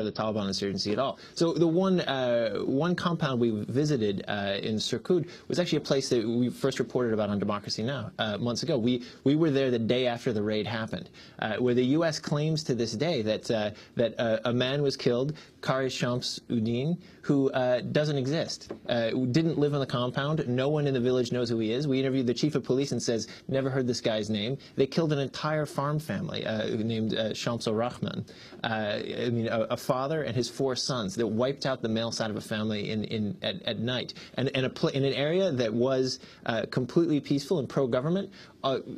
the Taliban insurgency at all. So the one compound we visited in Sirkut was actually a place that we first reported about on Democracy Now! Months ago. We were there the day after the raid happened, where the U.S. claims to this day that a man was killed, Kari Shams-Udin, who doesn't exist, didn't live on the compound. No one in the village knows who he is. We interviewed the chief of police and says, never heard this guy's name. They killed an entire farm family named Shamsul Rahman. I mean, a father and his 4 sons that wiped out the male side of a family at night. And in an area that was completely peaceful and pro-government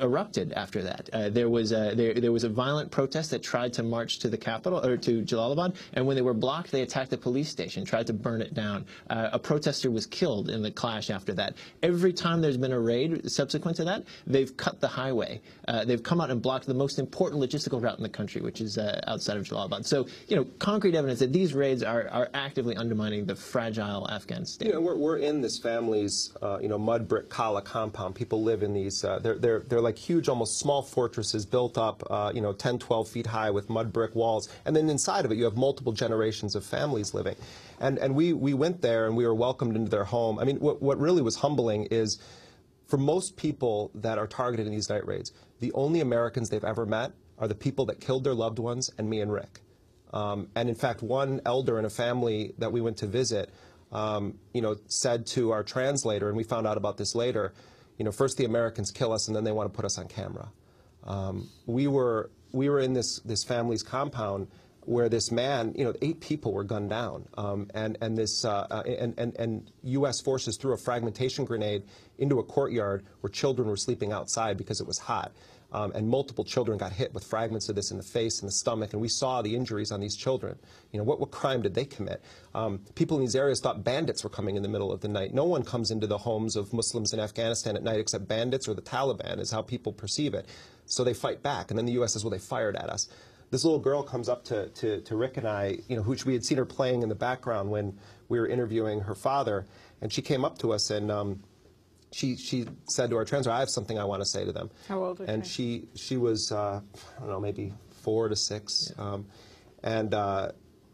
erupted after that. There was a violent protest that tried to march to the capital, or to Jalalabad, and when they were blocked, they attacked the police station, tried to burn it down. A protester was killed in the clash after that. Every time there's been a raid subsequent to that, they've cut the highway. They've come out and blocked the most important logistical route in the country, which is outside of Jalalabad. So, you know, concrete evidence that these raids are actively undermining the fragile Afghan state. You know, we're in this family's, you know, mud brick kala compound. People live in these, they're like huge, almost small fortresses built up, you know, 10, 12 feet high with mud brick walls. And then inside of it, you have multiple generations of families living. And we went there and we were welcomed into their home. I mean, what really was humbling is, for most people that are targeted in these night raids, the only Americans they've ever met are the people that killed their loved ones and me and Rick. And in fact, one elder in a family that we went to visit, you know, said to our translator, and we found out about this later, you know, first the Americans kill us and then they want to put us on camera. We were in this family's compound where this man, you know, 8 people were gunned down, and U.S. forces threw a fragmentation grenade into a courtyard where children were sleeping outside because it was hot. And multiple children got hit with fragments of this in the face and the stomach, and we saw the injuries on these children. You know, what crime did they commit? People in these areas thought bandits were coming in the middle of the night. No one comes into the homes of Muslims in Afghanistan at night except bandits or the Taliban, is how people perceive it. So they fight back, and then the U.S. says, well, they fired at us. This little girl comes up to Rick and I, you know, which we had seen her playing in the background when we were interviewing her father, and she came up to us and she said to our translator, I have something I want to say to them. How old was she? And she was, I don't know, maybe 4 to 6. Yeah.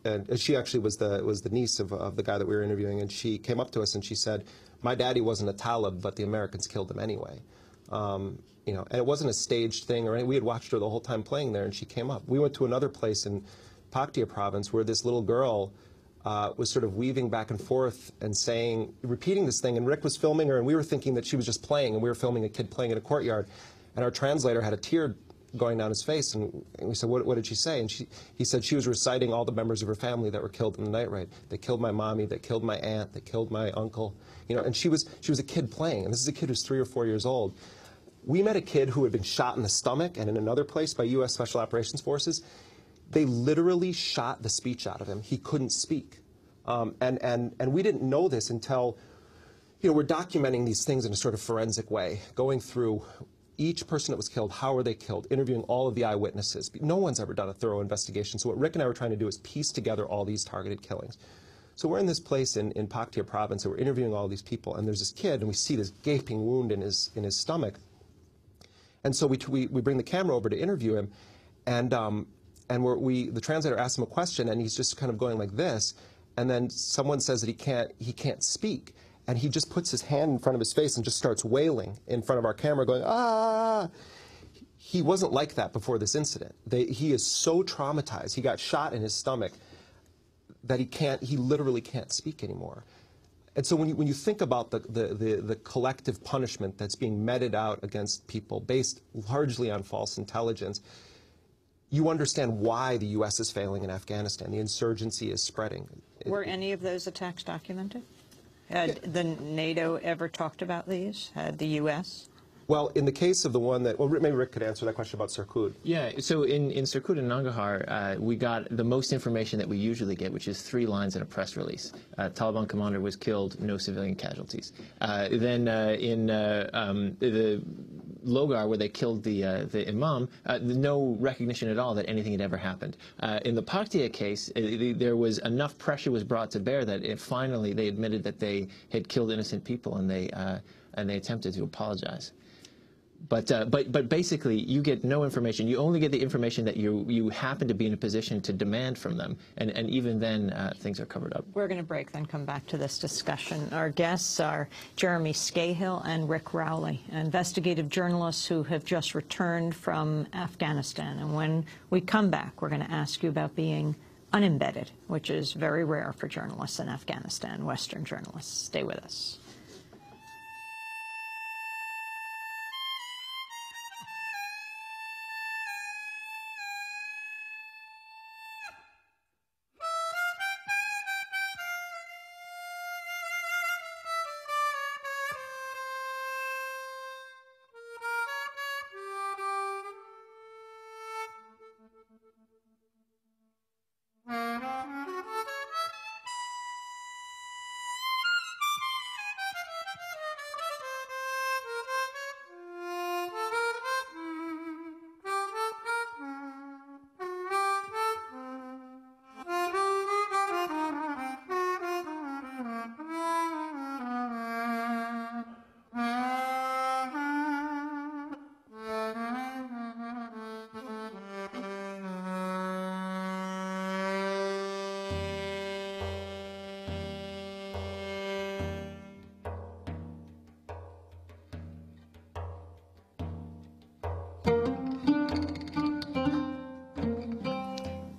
And she actually was the niece of the guy that we were interviewing, and she came up to us and she said, my daddy wasn't a Talib, but the Americans killed him anyway. You know, and it wasn't a staged thing or anything. We had watched her the whole time playing there, and she came up. We went to another place in Paktia province where this little girl was sort of weaving back and forth and saying, repeating this thing, and Rick was filming her, and we were thinking that she was just playing, and we were filming a kid playing in a courtyard, and our translator had a tear going down his face, and we said, what did she say? And he said she was reciting all the members of her family that were killed in the night raid. They killed my mommy, they killed my aunt, they killed my uncle, you know, and she was a kid playing, and this is a kid who's 3 or 4 years old. We met a kid who had been shot in the stomach and in another place by U.S. Special Operations Forces. They literally shot the speech out of him. He couldn't speak. And we didn't know this until, you know, we're documenting these things in a sort of forensic way, going through each person that was killed, how were they killed, interviewing all of the eyewitnesses. No one's ever done a thorough investigation. So what Rick and I were trying to do is piece together all these targeted killings. So we're in this place in Paktia province, and we're interviewing all these people, and there's this kid, and we see this gaping wound in his stomach. And so we bring the camera over to interview him, and the translator asks him a question, and he's just kind of going like this, and then someone says that he can't speak, and he just puts his hand in front of his face and just starts wailing in front of our camera, going, ah. He wasn't like that before this incident. He is so traumatized. He got shot in his stomach that he literally can't speak anymore. And so when you think about the collective punishment that's being meted out against people based largely on false intelligence, you understand why the U.S. is failing in Afghanistan. The insurgency is spreading. Were any of those attacks documented? Had the NATO ever talked about these? Had the U.S.? Well, in the case of the one that, well, maybe Rick could answer that question about Sirkut. Yeah, so in Sirkut and Nangarhar, we got the most information that we usually get, which is 3 lines in a press release. Taliban commander was killed, no civilian casualties. Then in the Logar, where they killed the imam, no recognition at all that anything had ever happened. In the Paktia case, there was enough pressure was brought to bear that finally they admitted that they had killed innocent people, and they attempted to apologize. But basically, you get no information. You only get the information that you happen to be in a position to demand from them, and even then, things are covered up. We're going to break, then come back to this discussion. Our guests are Jeremy Scahill and Rick Rowley, investigative journalists who have just returned from Afghanistan. And when we come back, we're going to ask you about being unembedded, which is very rare for journalists in Afghanistan, Western journalists. Stay with us.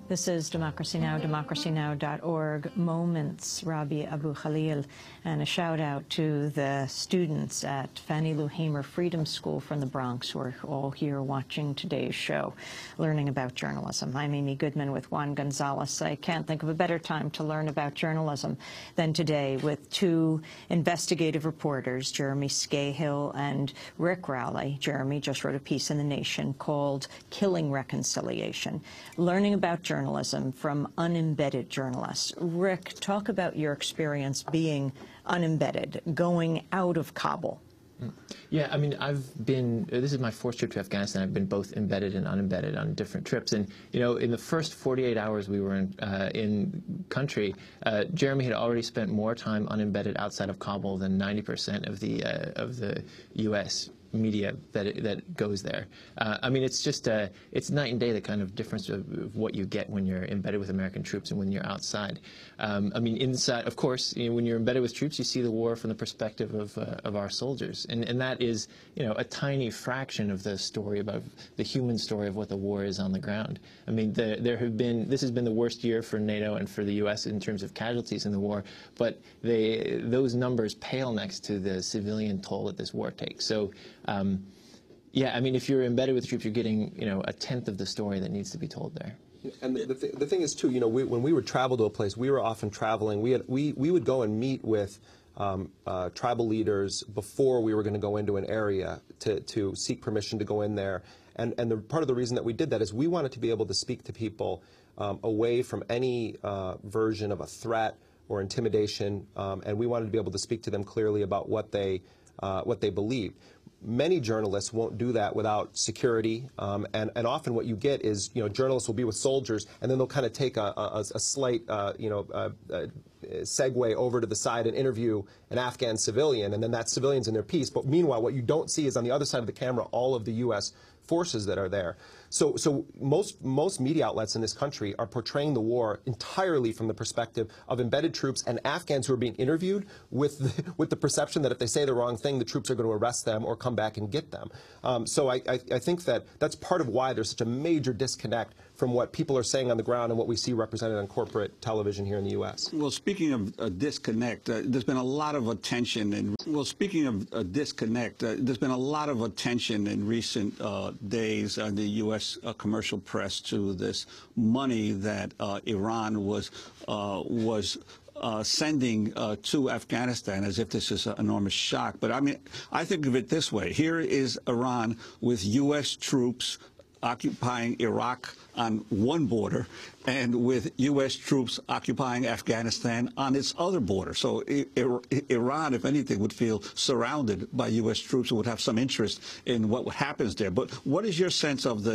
This is Democracy Now!, democracynow.org, Moments, Rabi Abu Khalil, and a shout out to the students at Fannie Lou Hamer Freedom School from the Bronx who are all here watching today's show, learning about journalism. I'm Amy Goodman with Juan Gonzalez. I can't think of a better time to learn about journalism than today with two investigative reporters, Jeremy Scahill and Rick Rowley. Jeremy just wrote a piece in The Nation called Killing Reconciliation, learning about journalism from unembedded journalists. Rick, talk about your experience being unembedded, going out of Kabul. Yeah, I mean, this is my fourth trip to Afghanistan. I've been both embedded and unembedded on different trips. And, you know, in the first 48 hours we were in country, Jeremy had already spent more time unembedded outside of Kabul than 90% of the U.S. media that goes there. I mean, it's just it's night and day, the kind of difference of what you get when you're embedded with American troops and when you're outside. I mean, inside, of course, you know, when you're embedded with troops, you see the war from the perspective of our soldiers, and that is, you know, a tiny fraction of the story about the human story of what the war is on the ground. I mean, this has been the worst year for NATO and for the U.S. in terms of casualties in the war, but those numbers pale next to the civilian toll that this war takes. So. Yeah, I mean, if you're embedded with troops, you're getting, you know, a tenth of the story that needs to be told there. And the thing is, too, you know, when we would travel to a place, we were often traveling. We would go and meet with tribal leaders before we were going to go into an area to seek permission to go in there. And part of the reason that we did that is we wanted to be able to speak to people away from any version of a threat or intimidation, and we wanted to be able to speak to them clearly about what they believed. Many journalists won't do that without security, and often what you get is, you know, journalists will be with soldiers, and then they'll kind of take a slight, segue over to the side and interview an Afghan civilian, and then that civilian's in their piece. But meanwhile, what you don't see is on the other side of the camera all of the U.S. forces that are there. So most media outlets in this country are portraying the war entirely from the perspective of embedded troops and Afghans who are being interviewed with the perception that if they say the wrong thing, the troops are going to arrest them or come back and get them. So I think that's part of why there's such a major disconnect from what people are saying on the ground and what we see represented on corporate television here in the U.S. Well, speaking of a disconnect, there's been a lot of attention in recent days on the U.S. Commercial press to this money that Iran was sending to Afghanistan, as if this is an enormous shock. But I mean, I think of it this way. Here is Iran with U.S. troops occupying Iraq on one border, and with U.S. troops occupying Afghanistan on its other border. So Iran, if anything, would feel surrounded by U.S. troops and would have some interest in what happens there. But what is your sense of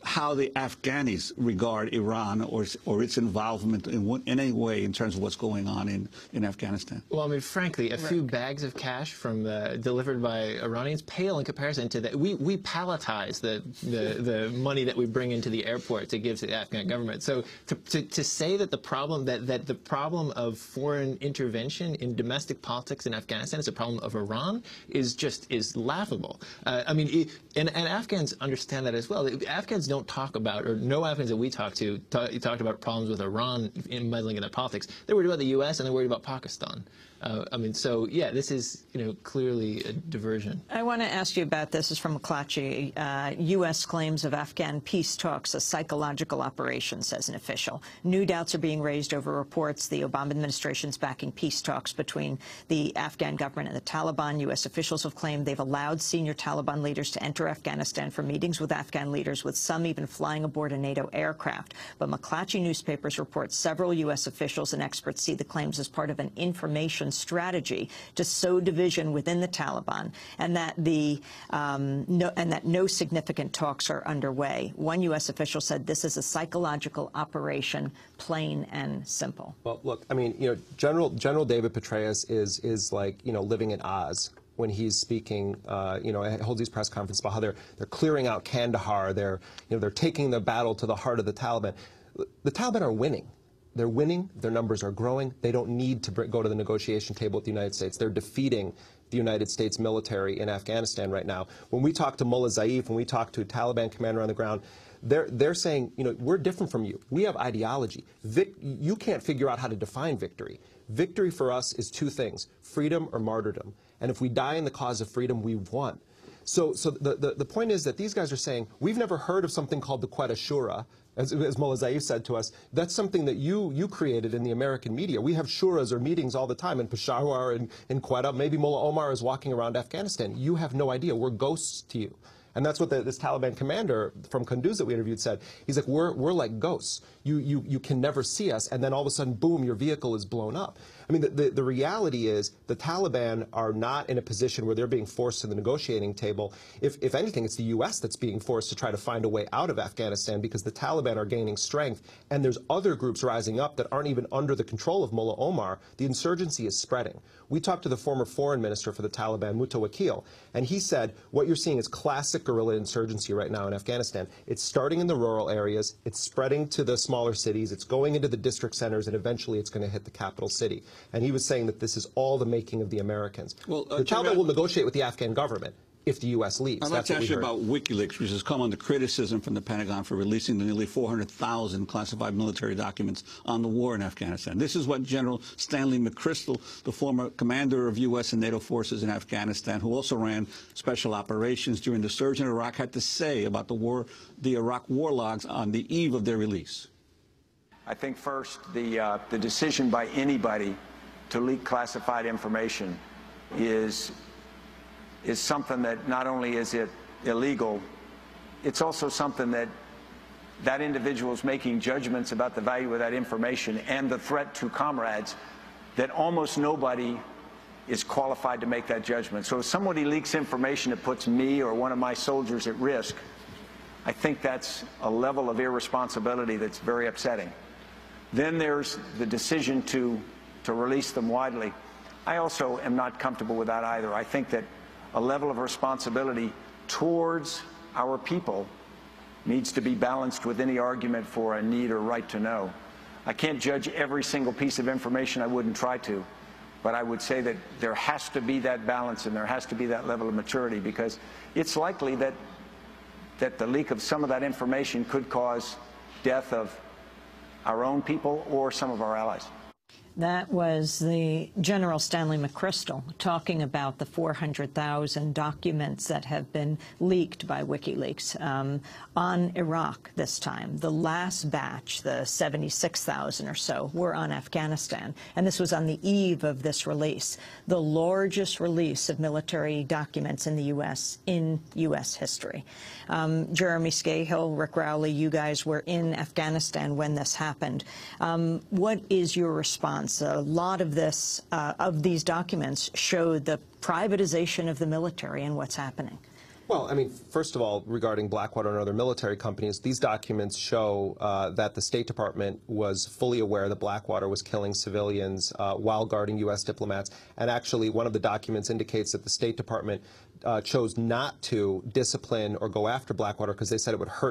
how the Afghanis regard Iran or its involvement in any way in terms of what's going on in Afghanistan? Well, I mean, frankly, a few bags of cash from delivered by Iranians pale in comparison to that. We palletize the money that we bring into the airport to give to the Afghan government. So to say that the problem of foreign intervention in domestic politics in Afghanistan is a problem of Iran is laughable. I mean, and Afghans understand that as well. Afghans don't talk about, or no Afghans that we talked to talked about problems with Iran in meddling in their politics. They're worried about the U.S. and they're worried about Pakistan. I mean, so yeah, this is clearly a diversion. I want to ask you about this. This is from McClatchy. U.S. claims of Afghan peace talks a psychological operation, says an official. New doubts are being raised over reports the Obama administration's backing peace talks between the Afghan government and the Taliban. U.S. officials have claimed they've allowed senior Taliban leaders to enter Afghanistan for meetings with Afghan leaders, with some even flying aboard a NATO aircraft. But McClatchy newspapers report several U.S. officials and experts see the claims as part of an information strategy to sow division within the Taliban, and that no significant talks are underway. One U.S. official said this is a psychological operation, plain and simple. Well, look, I mean, General David Petraeus is like living in Oz when he's speaking. Holds these press conferences about how they're clearing out Kandahar. They're taking the battle to the heart of the Taliban. The Taliban are winning. They're winning. Their numbers are growing. They don't need to go to the negotiation table with the United States. They're defeating the United States military in Afghanistan right now. When we talk to Mullah Zaif, when we talk to a Taliban commander on the ground, they're saying, we're different from you. We have ideology. You can't figure out how to define victory. Victory for us is two things: freedom or martyrdom. And if we die in the cause of freedom, we've won. So the point is that these guys are saying, we've never heard of something called the Quetta Shura. As Mullah Zaif said to us, that's something that you created in the American media. We have shuras or meetings all the time in Peshawar and in Quetta. Maybe Mullah Omar is walking around Afghanistan. You have no idea. We're ghosts to you. And that's what this Taliban commander from Kunduz that we interviewed said. He's like, we're like ghosts. You can never see us, and then all of a sudden, boom, your vehicle is blown up. I mean, the reality is the Taliban are not in a position where they're being forced to the negotiating table. If anything, it's the U.S. that's being forced to try to find a way out of Afghanistan, because the Taliban are gaining strength, and there's other groups rising up that aren't even under the control of Mullah Omar. The insurgency is spreading. We talked to the former foreign minister for the Taliban, Mutawakil, and he said what you're seeing is classic guerrilla insurgency right now in Afghanistan. It's starting in the rural areas, it's spreading to the smaller cities, it's going into the district centers, and eventually it's going to hit the capital city. And he was saying that this is all the making of the Americans. Well, the Taliban will negotiate with the Afghan government if the U.S. leaves. I'd like to ask you about WikiLeaks, which has come under criticism from the Pentagon for releasing the nearly 400,000 classified military documents on the war in Afghanistan. This is what General Stanley McChrystal, the former commander of U.S. and NATO forces in Afghanistan, who also ran special operations during the surge in Iraq, had to say about the Iraq war logs on the eve of their release. I think first, the decision by anybody to leak classified information is something that not only is it illegal, it's also something that individual is making judgments about the value of that information and the threat to comrades that almost nobody is qualified to make that judgment. So if somebody leaks information that puts me or one of my soldiers at risk, I think that's a level of irresponsibility that's very upsetting. Then there's the decision to release them widely. I also am not comfortable with that either. I think that a level of responsibility towards our people needs to be balanced with any argument for a need or right to know. I can't judge every single piece of information. I wouldn't try to. But I would say that there has to be that balance and there has to be that level of maturity, because it's likely that the leak of some of that information could cause death of our own people or some of our allies. That was the General Stanley McChrystal talking about the 400,000 documents that have been leaked by WikiLeaks on Iraq this time. The last batch, the 76,000 or so, were on Afghanistan. And this was on the eve of this release, the largest release of military documents in the U.S. in U.S. history. Jeremy Scahill, Rick Rowley, you guys were in Afghanistan when this happened. What is your response? A lot of this, of these documents showed the privatization of the military and what's happening. Well, I mean, first of all, regarding Blackwater and other military companies, these documents show that the State Department was fully aware that Blackwater was killing civilians while guarding U.S. diplomats. And actually, one of the documents indicates that the State Department chose not to discipline or go after Blackwater because they said it would hurt